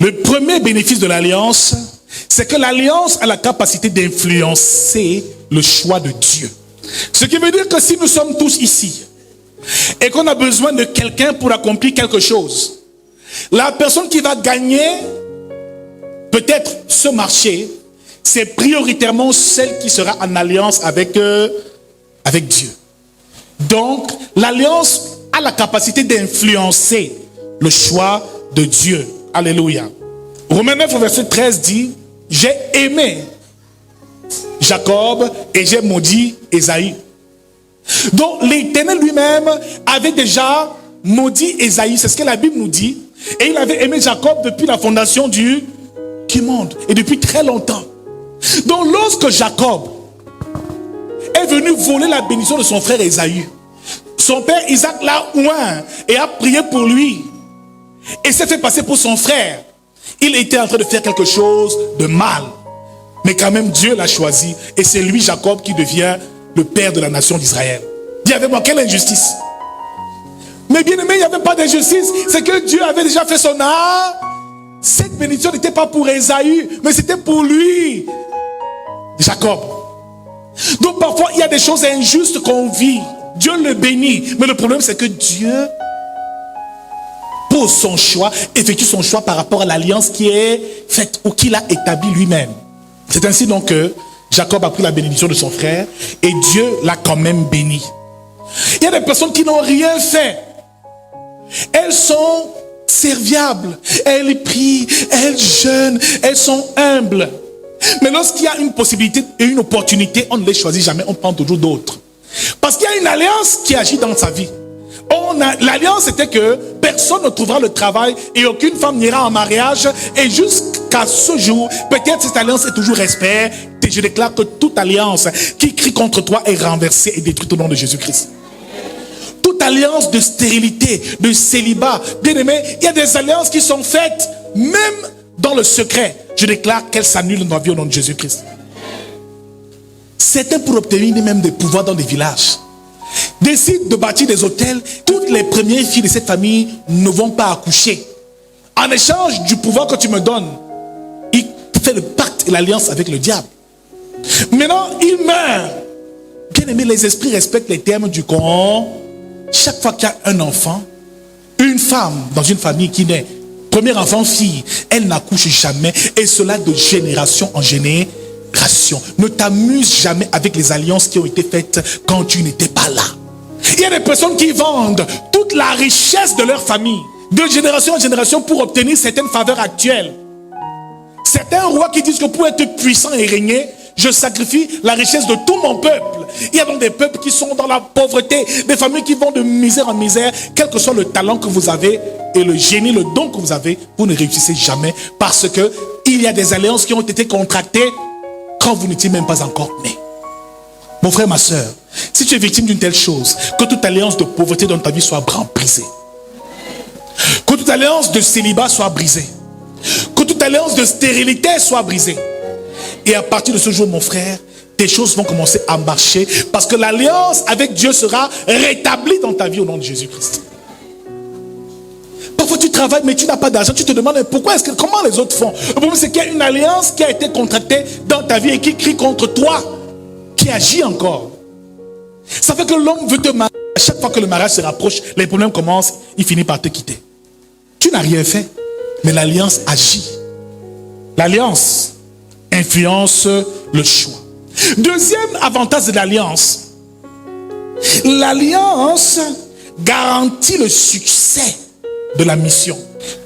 Le premier bénéfice de l'alliance, c'est que l'alliance a la capacité d'influencer le choix de Dieu. Ce qui veut dire que si nous sommes tous ici et qu'on a besoin de quelqu'un pour accomplir quelque chose, la personne qui va gagner peut-être ce marché, c'est prioritairement celle qui sera en alliance avec Dieu. Donc, l'alliance a la capacité d'influencer le choix de Dieu. Alléluia. Romains 9, verset 13 dit, j'ai aimé Jacob et j'ai maudit Ésaü. Donc, l'Éternel lui-même avait déjà maudit Ésaü, c'est ce que la Bible nous dit. Et il avait aimé Jacob depuis la fondation du monde et depuis très longtemps. Donc, lorsque Jacob est venu voler la bénédiction de son frère Ésaü, son père Isaac l'a oint et a prié pour lui et s'est fait passer pour son frère. Il était en train de faire quelque chose de mal, mais quand même Dieu l'a choisi et c'est lui, Jacob, qui devient le père de la nation d'Israël. Dis avec moi, quelle injustice! Mais bien aimé, il n'y avait pas d'injustice, c'est que Dieu avait déjà fait son art. Cette bénédiction n'était pas pour Ésaü, mais c'était pour lui, Jacob. Donc parfois il y a des choses injustes qu'on vit, Dieu le bénit, mais le problème c'est que Dieu pose son choix, effectue son choix par rapport à l'alliance qui est faite ou qu'il a établie lui-même. C'est ainsi donc que Jacob a pris la bénédiction de son frère et Dieu l'a quand même béni. Il y a des personnes qui n'ont rien fait, elles sont serviables, elles prient, elles jeûnent, elles sont humbles. Mais lorsqu'il y a une possibilité et une opportunité, on ne les choisit jamais, on prend toujours d'autres. Parce qu'il y a une alliance qui agit dans sa vie. L'alliance était que personne ne trouvera le travail et aucune femme n'ira en mariage. Et jusqu'à ce jour, peut-être cette alliance est toujours respectée. Et je déclare que toute alliance qui crie contre toi est renversée et détruite au nom de Jésus-Christ. Toute alliance de stérilité, de célibat, bien aimé, il y a des alliances qui sont faites même dans le secret. Je déclare qu'elles s'annulent dans la vie au nom de Jésus-Christ. Certains, pour obtenir même des pouvoirs dans des villages, décident de bâtir des hôtels. Toutes les premières filles de cette famille ne vont pas accoucher. En échange du pouvoir que tu me donnes, il fait le pacte et l'alliance avec le diable. Maintenant, il meurt. Bien aimé, les esprits respectent les termes du Coran. Chaque fois qu'il y a un enfant, une femme dans une famille qui naît, premier enfant fille, elle n'accouche jamais, et cela de génération en génération. Ne t'amuse jamais avec les alliances qui ont été faites quand tu n'étais pas là. Il y a des personnes qui vendent toute la richesse de leur famille, de génération en génération, pour obtenir certaines faveurs actuelles. Certains rois qui disent que pour être puissant et régner, je sacrifie la richesse de tout mon peuple. Il y a donc des peuples qui sont dans la pauvreté, des familles qui vont de misère en misère. Quel que soit le talent que vous avez et le génie, le don que vous avez, vous ne réussissez jamais, parce que il y a des alliances qui ont été contractées quand vous n'étiez même pas encore né. Mon frère, ma soeur, si tu es victime d'une telle chose, que toute alliance de pauvreté dans ta vie soit brisée, que toute alliance de célibat soit brisée, que toute alliance de stérilité soit brisée. Et à partir de ce jour, mon frère, tes choses vont commencer à marcher, parce que l'alliance avec Dieu sera rétablie dans ta vie au nom de Jésus-Christ. Parfois tu travailles mais tu n'as pas d'argent, tu te demandes comment les autres font. Le problème c'est qu'il y a une alliance qui a été contractée dans ta vie et qui crie contre toi, qui agit encore. Ça fait que l'homme veut te marier. À chaque fois que le mariage se rapproche, les problèmes commencent, il finit par te quitter. Tu n'as rien fait, mais l'alliance agit. L'alliance influence le choix. Deuxième avantage de l'alliance, l'alliance garantit le succès de la mission.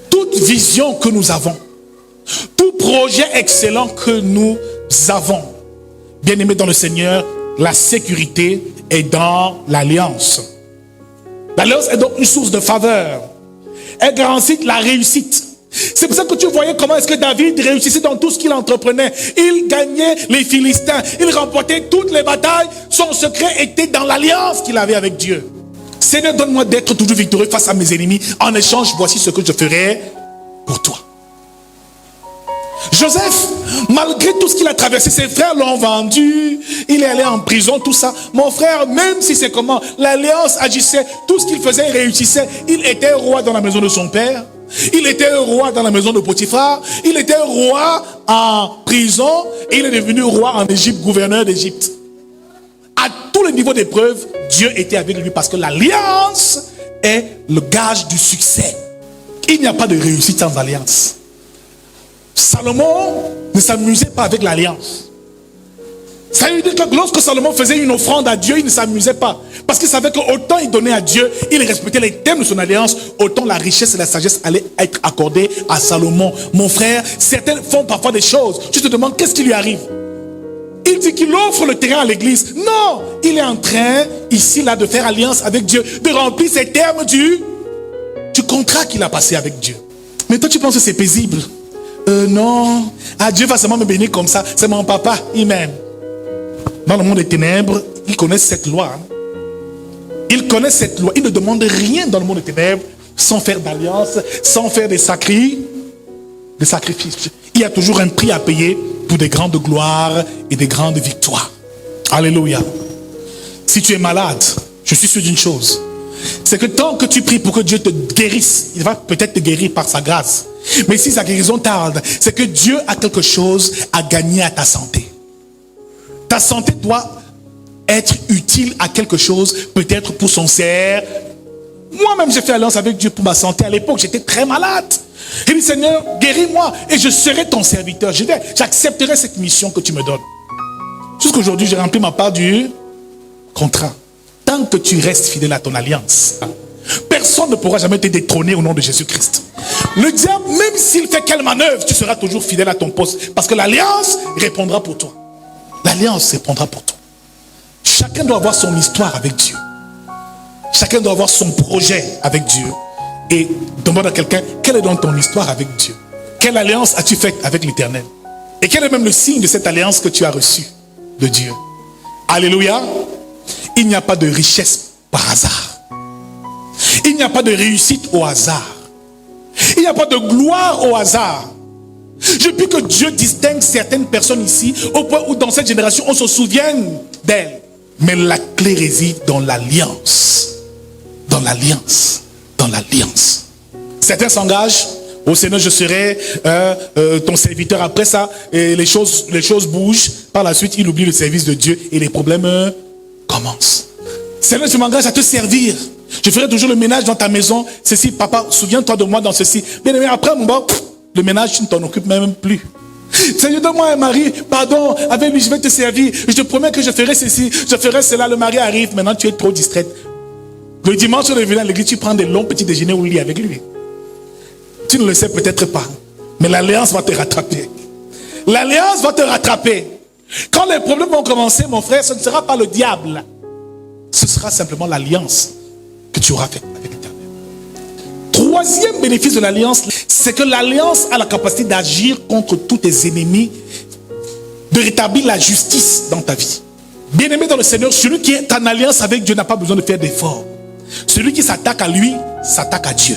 Toute vision que nous avons, tout projet excellent que nous avons, bien aimé dans le Seigneur, la sécurité est dans l'alliance. L'alliance est donc une source de faveur. Elle garantit la réussite. C'est pour ça que tu voyais comment est-ce que David réussissait dans tout ce qu'il entreprenait. Il gagnait les Philistins, il remportait toutes les batailles. Son secret était dans l'alliance qu'il avait avec Dieu. Seigneur, donne-moi d'être toujours victorieux face à mes ennemis. En échange, voici ce que je ferai pour toi. Joseph, malgré tout ce qu'il a traversé, ses frères l'ont vendu, il est allé en prison, tout ça. Mon frère, même si c'est comment, l'alliance agissait, tout ce qu'il faisait, il réussissait. Il était roi dans la maison de son père. Il était roi dans la maison de Potiphar. Il était roi en prison. Et il est devenu roi en Égypte, gouverneur d'Égypte. À tous les niveaux d'épreuve, Dieu était avec lui parce que l'alliance est le gage du succès. Il n'y a pas de réussite sans alliance. Salomon ne s'amusait pas avec l'alliance. Ça veut dire que lorsque Salomon faisait une offrande à Dieu, il ne s'amusait pas. Parce qu'il savait qu'autant il donnait à Dieu, il respectait les thèmes de son alliance, autant la richesse et la sagesse allaient être accordées à Salomon. Mon frère, certains font parfois des choses. Tu te demandes qu'est-ce qui lui arrive. Il dit qu'il offre le terrain à l'église. Non, il est en train, ici, là, de faire alliance avec Dieu, de remplir ses termes du contrat qu'il a passé avec Dieu. Mais toi, tu penses que c'est paisible? Non. Ah, Dieu va seulement me bénir comme ça. C'est mon papa, il m'aime. Dans le monde des ténèbres, ils connaissent cette loi. Ils connaissent cette loi. Ils ne demandent rien dans le monde des ténèbres sans faire d'alliance, sans faire des sacrifices. Il y a toujours un prix à payer pour des grandes gloires et des grandes victoires. Alléluia. Si tu es malade, je suis sûr d'une chose. C'est que tant que tu pries pour que Dieu te guérisse, il va peut-être te guérir par sa grâce. Mais si sa guérison tarde, c'est que Dieu a quelque chose à gagner à ta santé. Ta santé doit être utile à quelque chose, peut-être pour son cerf. Moi-même, j'ai fait alliance avec Dieu pour ma santé. À l'époque, j'étais très malade. J'ai dit, Seigneur, guéris-moi et je serai ton serviteur. J'accepterai cette mission que tu me donnes. Jusqu'aujourd'hui, j'ai rempli ma part du contrat. Tant que tu restes fidèle à ton alliance, personne ne pourra jamais te détrôner au nom de Jésus-Christ. Le diable, même s'il fait quelle manœuvre, tu seras toujours fidèle à ton poste. Parce que l'alliance répondra pour toi. L'alliance répondra pour toi. Chacun doit avoir son histoire avec Dieu. Chacun doit avoir son projet avec Dieu. Et demande à quelqu'un, quelle est donc ton histoire avec Dieu? Quelle alliance as-tu faite avec l'Éternel? Et quel est même le signe de cette alliance que tu as reçue de Dieu? Alléluia. Il n'y a pas de richesse par hasard. Il n'y a pas de réussite au hasard. Il n'y a pas de gloire au hasard. Je prie que Dieu distingue certaines personnes ici, au point où dans cette génération, on se souvienne d'elles. Mais la clé réside dans l'alliance. Dans l'alliance. Dans l'alliance. Certains s'engagent. Au Seigneur, je serai ton serviteur. Après ça, et les choses bougent. Par la suite, il oublie le service de Dieu et les problèmes commencent. Seigneur, je m'engage à te servir. Je ferai toujours le ménage dans ta maison. Ceci, papa, souviens-toi de moi dans ceci. Bien aimé, après mon bord, le ménage, tu ne t'en occupes même plus. Seigneur, donne-moi un mari. Pardon, avec lui, je vais te servir. Je te promets que je ferai ceci, je ferai cela. Le mari arrive. Maintenant, tu es trop distraite. Le dimanche, on est venu à l'église, tu prends des longs petits déjeuners au lit avec lui. Tu ne le sais peut-être pas. Mais l'alliance va te rattraper. L'alliance va te rattraper. Quand les problèmes vont commencer, mon frère, ce ne sera pas le diable. Ce sera simplement l'alliance que tu auras faite avec l'Éternel. Troisième bénéfice de l'alliance, c'est que l'alliance a la capacité d'agir contre tous tes ennemis, de rétablir la justice dans ta vie. Bien-aimé dans le Seigneur, celui qui est en alliance avec Dieu n'a pas besoin de faire d'efforts. Celui qui s'attaque à lui, s'attaque à Dieu.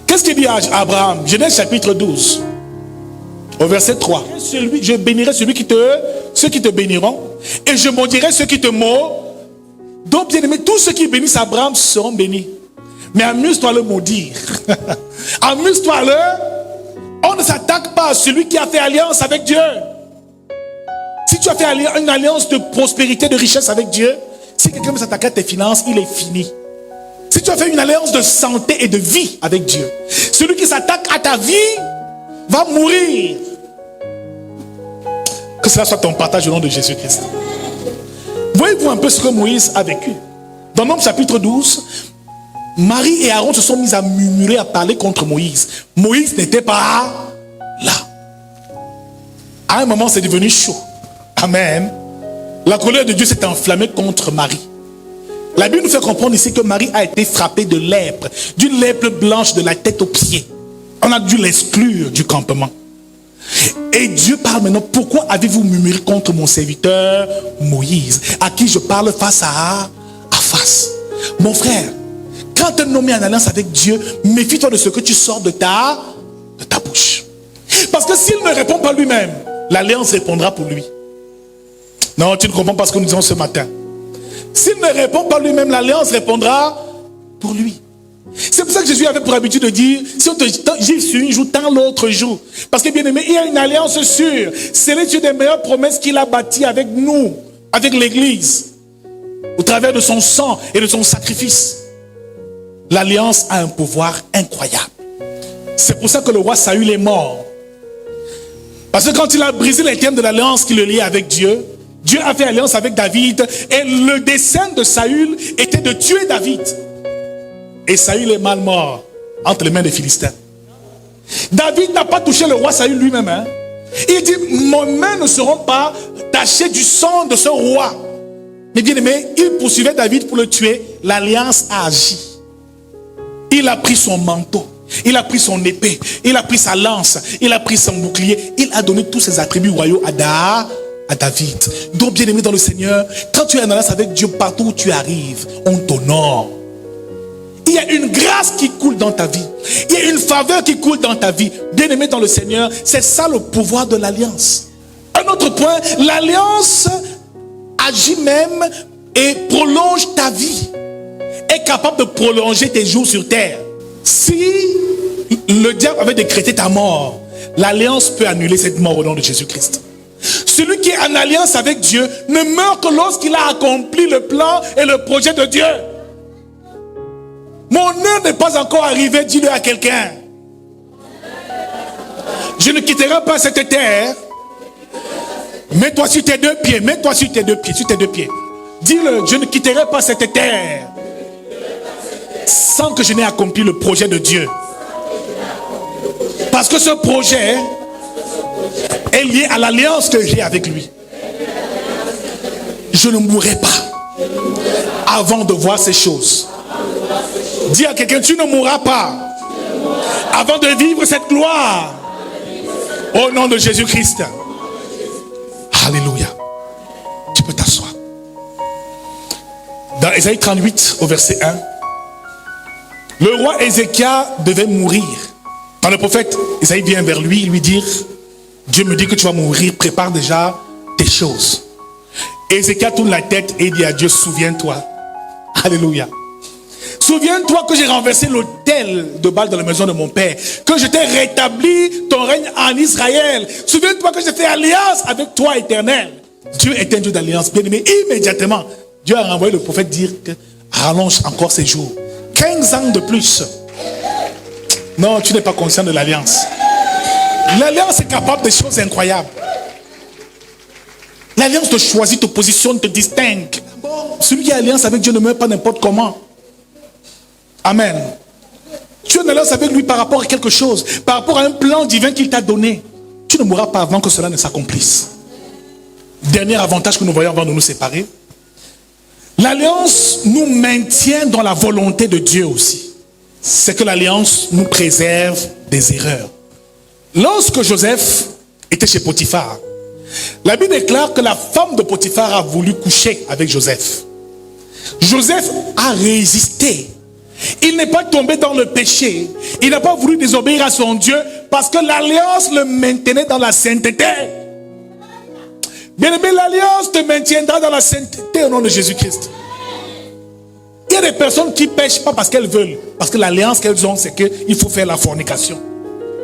Qu'est-ce qu'il dit à Abraham? Genèse chapitre 12, au verset 3. Je bénirai ceux qui te béniront, et je maudirai ceux qui te maudissent. Donc, bien aimé, tous ceux qui bénissent Abraham seront bénis. Mais amuse-toi à le maudire. Amuse-toi à le... On ne s'attaque pas à celui qui a fait alliance avec Dieu. Si tu as fait une alliance de prospérité, de richesse avec Dieu, si quelqu'un veut s'attaquer à tes finances, il est fini. Si tu as fait une alliance de santé et de vie avec Dieu, celui qui s'attaque à ta vie va mourir. Que cela soit ton partage au nom de Jésus-Christ. Voyez-vous un peu ce que Moïse a vécu. Dans Nombre chapitre 12, Marie et Aaron se sont mis à murmurer, à parler contre Moïse. Moïse n'était pas là. À un moment, c'est devenu chaud. Amen. La colère de Dieu s'est enflammée contre Marie. La Bible nous fait comprendre ici que Marie a été frappée de lèpre, d'une lèpre blanche de la tête aux pieds. On a dû l'exclure du campement. Et Dieu parle maintenant, pourquoi avez-vous murmuré contre mon serviteur Moïse, à qui je parle face à face? Mon frère, quand tu es nommé en alliance avec Dieu, méfie-toi de ce que tu sors de ta bouche. Parce que s'il ne répond pas lui-même, l'alliance répondra pour lui. Non, tu ne comprends pas ce que nous disons ce matin. S'il ne répond pas lui-même, l'alliance répondra pour lui. C'est pour ça que Jésus avait pour habitude de dire, si on te gifle sur une joue, tends l'autre joue. Parce que bien aimé, il y a une alliance sûre. C'est l'une des meilleures promesses qu'il a bâties avec nous, avec l'Église, au travers de son sang et de son sacrifice. L'alliance a un pouvoir incroyable. C'est pour ça que le roi Saül est mort. Parce que quand il a brisé les termes de l'alliance qui le liait avec Dieu, Dieu a fait alliance avec David et le dessein de Saül était de tuer David. Et Saül est mal mort entre les mains des Philistins. David n'a pas touché le roi Saül lui-même. Il dit, mes mains ne seront pas tachées du sang de ce roi. Mais bien aimé, il poursuivait David pour le tuer. L'alliance a agi. Il a pris son manteau. Il a pris son épée, il a pris sa lance, il a pris son bouclier, il a donné tous ses attributs royaux à David. Donc bien aimé dans le Seigneur, quand tu es en alliance avec Dieu, partout où tu arrives, on t'honore. Il y a une grâce qui coule dans ta vie. Il y a une faveur qui coule dans ta vie. Bien aimé dans le Seigneur, c'est ça le pouvoir de l'alliance. Un autre point, l'alliance agit même et prolonge ta vie. Est capable de prolonger tes jours sur terre. Si le diable avait décrété ta mort, l'alliance peut annuler cette mort au nom de Jésus-Christ. Celui qui est en alliance avec Dieu ne meurt que lorsqu'il a accompli le plan et le projet de Dieu. Mon heure n'est pas encore arrivée, dis-le à quelqu'un. Je ne quitterai pas cette terre. Mets-toi sur tes deux pieds, mets-toi sur tes deux pieds, sur tes deux pieds. Dis-le, je ne quitterai pas cette terre sans que je n'ai accompli le projet de Dieu. Parce que ce projet est lié à l'alliance que j'ai avec lui. Je ne mourrai pas avant de voir ces choses. Dis à quelqu'un, tu ne mourras pas avant de vivre cette gloire. Au nom de Jésus-Christ. Alléluia. Tu peux t'asseoir. Dans Ésaïe 38, au verset 1, le roi Ézéchias devait mourir. Quand le prophète Ésaïe vient vers lui, lui dire, Dieu me dit que tu vas mourir, prépare déjà tes choses. Ézéchias tourne la tête et dit à Dieu, souviens-toi. Alléluia. Souviens-toi que j'ai renversé l'autel de Baal dans la maison de mon père, que je t'ai rétabli ton règne en Israël. Souviens-toi que j'ai fait alliance avec toi, éternel. Dieu est un Dieu d'alliance. Bien aimé, immédiatement, Dieu a renvoyé le prophète dire que rallonge encore ses jours. 15 ans de plus. Non, tu n'es pas conscient de l'alliance. L'alliance est capable de choses incroyables. L'alliance te choisit, te positionne, te distingue. Celui qui a alliance avec Dieu ne meurt pas n'importe comment. Amen. Tu es en alliance avec lui par rapport à quelque chose, par rapport à un plan divin qu'il t'a donné. Tu ne mourras pas avant que cela ne s'accomplisse. Dernier avantage que nous voyons avant de nous séparer. L'alliance nous maintient dans la volonté de Dieu aussi. C'est que l'alliance nous préserve des erreurs. Lorsque Joseph était chez Potiphar, la Bible déclare que la femme de Potiphar a voulu coucher avec Joseph. Joseph a résisté. Il n'est pas tombé dans le péché. Il n'a pas voulu désobéir à son Dieu parce que l'alliance le maintenait dans la sainteté. Bien aimé, l'alliance te maintiendra dans la sainteté au nom de Jésus-Christ. Il y a des personnes qui ne pêchent pas parce qu'elles veulent. Parce que l'alliance qu'elles ont, c'est qu'il faut faire la fornication.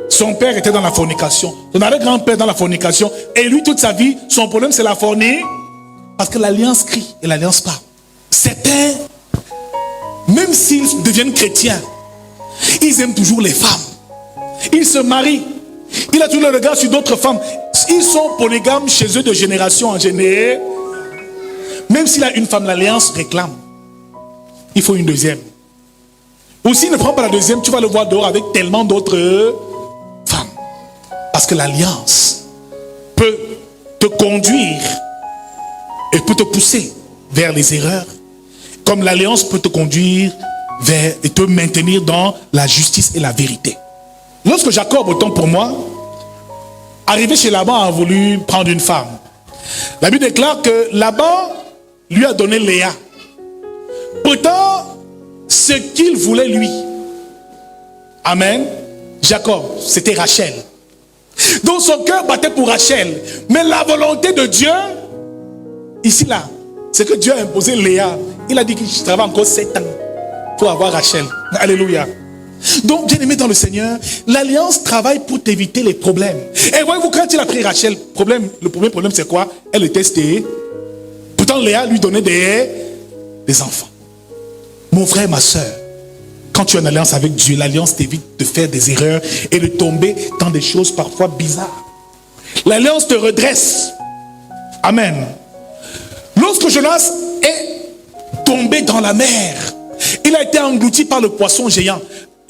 Son père était dans la fornication. Son arrière-grand-père dans la fornication. Et lui, toute sa vie, son problème, c'est la fornication. Parce que l'alliance crie et l'alliance parle. Certains, même s'ils deviennent chrétiens, ils aiment toujours les femmes. Ils se marient. Il a toujours le regard sur d'autres femmes. Ils sont polygames chez eux de génération en génération. Même s'il a une femme, l'alliance réclame. Il faut une deuxième. Ou s'il ne prend pas la deuxième, tu vas le voir dehors avec tellement d'autres femmes. Parce que l'alliance peut te conduire et peut te pousser vers les erreurs. Comme l'alliance peut te conduire vers et te maintenir dans la justice et la vérité. Lorsque Jacob, autant pour moi, arrivé chez Laban, a voulu prendre une femme. La Bible déclare que Laban lui a donné Léa. Pourtant, ce qu'il voulait lui, amen, Jacob, c'était Rachel. Donc son cœur battait pour Rachel. Mais la volonté de Dieu, ici là, c'est que Dieu a imposé Léa. Il a dit qu'il travaille encore 7 ans. Il pour avoir Rachel. Alléluia. Donc, bien aimé dans le Seigneur, l'alliance travaille pour t'éviter les problèmes. Et voyez-vous, quand il a pris Rachel, le premier problème c'est quoi? Elle était stérile. Pourtant, Léa lui donnait des enfants. Mon frère, ma soeur, quand tu es en alliance avec Dieu, l'alliance t'évite de faire des erreurs et de tomber dans des choses parfois bizarres. L'alliance te redresse. Amen. Lorsque Jonas est tombé dans la mer, il a été englouti par le poisson géant.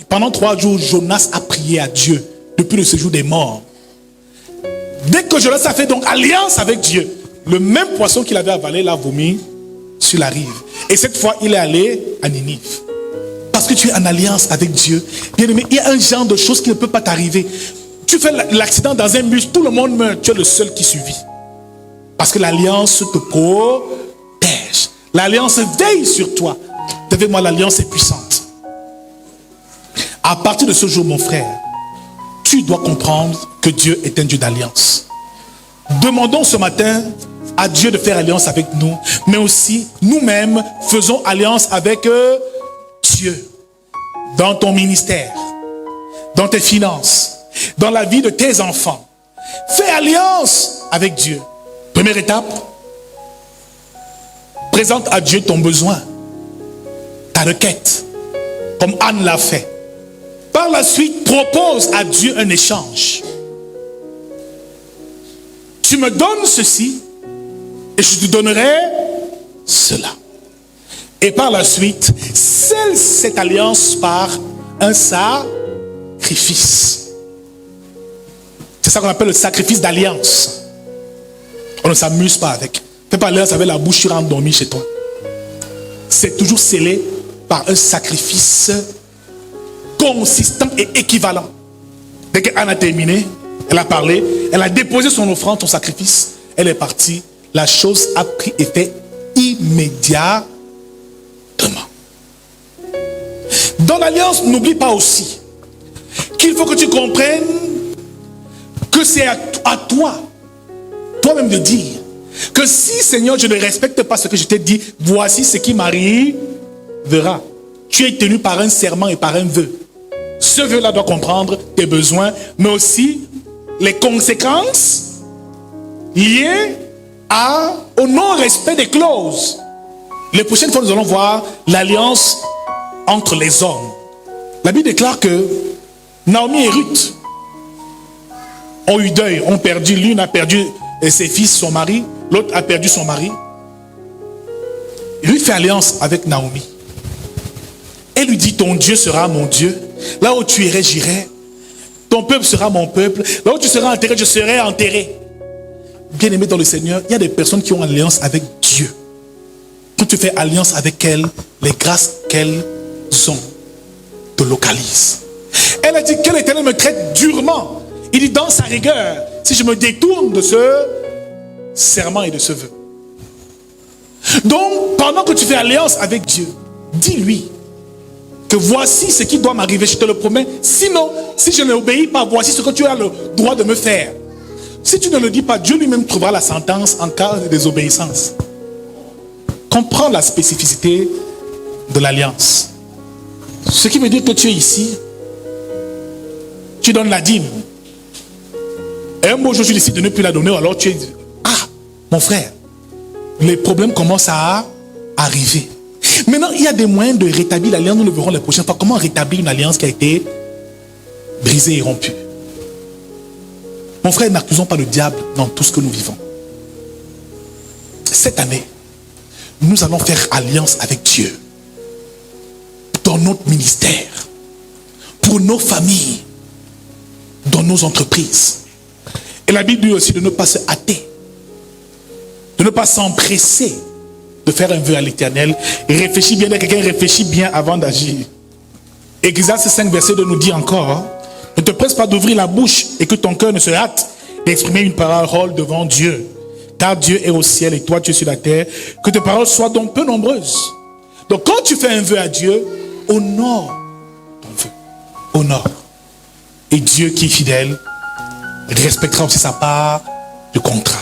Pendant 3 jours, Jonas a prié à Dieu depuis le séjour des morts. Dès que Jonas a fait donc alliance avec Dieu, le même poisson qu'il avait avalé l'a vomi sur la rive. Et cette fois, il est allé à Ninive. Parce que tu es en alliance avec Dieu. Bien aimé, il y a un genre de choses qui ne peut pas t'arriver. Tu fais l'accident dans un bus, tout le monde meurt. Tu es le seul qui survit. Parce que l'alliance te protège. L'alliance veille sur toi. Avec moi, l'alliance est puissante. À partir de ce jour, mon frère, tu dois comprendre que Dieu est un Dieu d'alliance. Demandons ce matin à Dieu de faire alliance avec nous, mais aussi nous-mêmes faisons alliance avec Dieu. Dans ton ministère, dans tes finances, dans la vie de tes enfants. Fais alliance avec Dieu. Première étape, présente à Dieu ton besoin, ta requête, comme Anne l'a fait. Par la suite, propose à Dieu un échange. Tu me donnes ceci et je te donnerai cela. Et par la suite, scelle cette alliance par un sacrifice. C'est ça qu'on appelle le sacrifice d'alliance. On ne s'amuse pas avec. Fais pas alliance avec la bouche, tu rentres dormir chez toi. C'est toujours scellé par un sacrifice consistant et équivalent. Dès qu'Anne a terminé, elle a parlé, elle a déposé son offrande, son sacrifice, elle est partie. La chose a pris effet immédiatement. Dans l'alliance, n'oublie pas aussi qu'il faut que tu comprennes que c'est à toi, toi-même de dire que si, Seigneur, je ne respecte pas ce que je t'ai dit, voici ce qui m'arrivera. Tu es tenu par un serment et par un vœu. Ce vœu-là doit comprendre tes besoins, mais aussi les conséquences liées au non-respect des clauses. Les prochaines fois, nous allons voir l'alliance entre les hommes. La Bible déclare que Naomi et Ruth ont eu deuil, ont perdu. L'une a perdu ses fils, son mari. L'autre a perdu son mari. Ruth fait alliance avec Naomi. Elle lui dit, ton Dieu sera mon Dieu. Là où tu irais, j'irai. Ton peuple sera mon peuple. Là où tu seras enterré, je serai enterré. Bien-aimé dans le Seigneur, il y a des personnes qui ont alliance avec Dieu. Quand tu fais alliance avec elle, les grâces qu'elles ont te localisent. Elle a dit que l'Éternel me traite durement. Il dit dans sa rigueur, si je me détourne de ce serment et de ce vœu. Donc, pendant que tu fais alliance avec Dieu, dis-lui que voici ce qui doit m'arriver, je te le promets. Sinon, si je n'obéis pas, voici ce que tu as le droit de me faire. Si tu ne le dis pas, Dieu lui-même trouvera la sentence en cas de désobéissance. Comprends la spécificité de l'alliance. Ce qui veut dire que tu es ici, tu donnes la dîme. Et un beau jour, tu décides de ne plus la donner, ou alors tu es... Ah, mon frère, les problèmes commencent à arriver. Maintenant, il y a des moyens de rétablir l'alliance. Nous le verrons les prochaines fois. Comment rétablir une alliance qui a été brisée et rompue. Mon frère, n'accusons pas le diable dans tout ce que nous vivons. Cette année, nous allons faire alliance avec Dieu. Dans notre ministère. Pour nos familles. Dans nos entreprises. Et la Bible dit aussi de ne pas se hâter. De ne pas s'empresser de faire un vœu à l'Éternel. Et réfléchis bien, quelqu'un réfléchit bien avant d'agir. Ecclésiaste 5 verset 2 nous dit encore, ne te presse pas d'ouvrir la bouche et que ton cœur ne se hâte d'exprimer une parole devant Dieu. Car Dieu est au ciel et toi tu es sur la terre. Que tes paroles soient donc peu nombreuses. Donc quand tu fais un vœu à Dieu, honore ton vœu. Honore. Et Dieu qui est fidèle respectera aussi sa part de contrat.